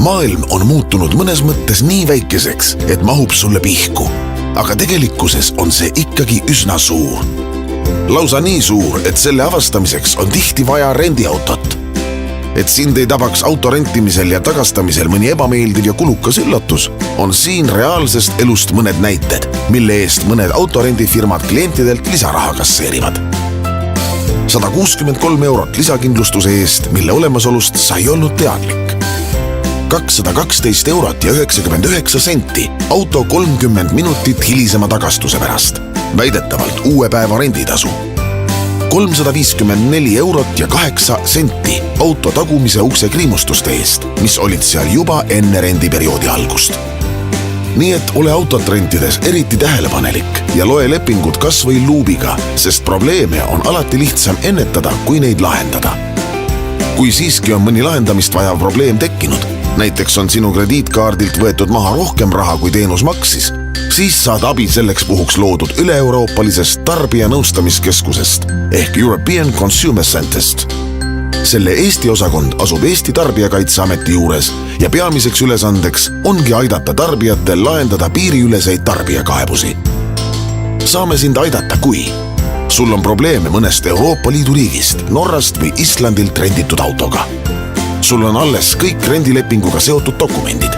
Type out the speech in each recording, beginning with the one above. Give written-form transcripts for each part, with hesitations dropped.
Maailm on muutunud mõnes mõttes nii väikeseks, et mahub sulle pihku. Aga tegelikkuses on see ikkagi üsna suur. Lausa nii suur, et selle avastamiseks on tihti vaja rendiautot. Et sind ei tabaks auto rentimisel ja tagastamisel mõni ebameeldiv ja kulukas üllatus, on siin reaalsest elust mõned näited, mille eest mõned autorendifirmad klientidelt lisaraha kasseerivad. 163 eurot lisakindlustuse eest, mille olemasolust sa ei olnud teadlik. 212 eurot ja 99 senti auto 30 minutit hilisema tagastuse pärast. Väidetavalt uue päeva renditasu. 354 eurot ja 8 senti auto tagumise ukse kriimustuste eest, mis olid seal juba enne rendiperioodi algust. Nii et ole autot rentides eriti tähelepanelik ja loe lepingud kas või luubiga, sest probleeme on alati lihtsam ennetada, kui neid lahendada. Kui siiski on mõni lahendamist vajav probleem tekkinud, näiteks on sinu krediitkaardilt võetud maha rohkem raha, kui teenus maksis, siis saad abi selleks puhuks loodud üle-euroopalisest tarbijanõustamiskeskusest ehk European Consumer Center'st. Selle Eesti osakond asub Eesti Tarbijakaitseameti juures ja peamiseks ülesandeks ongi aidata tarbijatel lahendada piiriüleseid tarbijakaebusi. Saame sind aidata, kui sul on probleeme mõnest Euroopa Liidu riigist, Norrast või Islandilt renditud autoga. Sul on alles kõik rendilepinguga seotud dokumendid.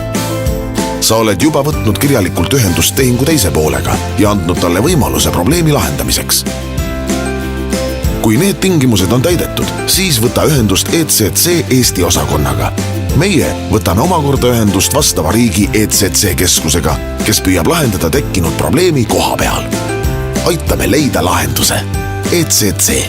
Sa oled juba võtnud kirjalikult ühendust tehingu teise poolega ja andnud talle võimaluse probleemi lahendamiseks. Kui need tingimused on täidetud, siis võta ühendust ECC Eesti osakonnaga. Meie võtame omakorda ühendust vastava riigi ECC keskusega, kes püüab lahendada tekkinud probleemi koha peal. Aitame leida lahenduse. ECC.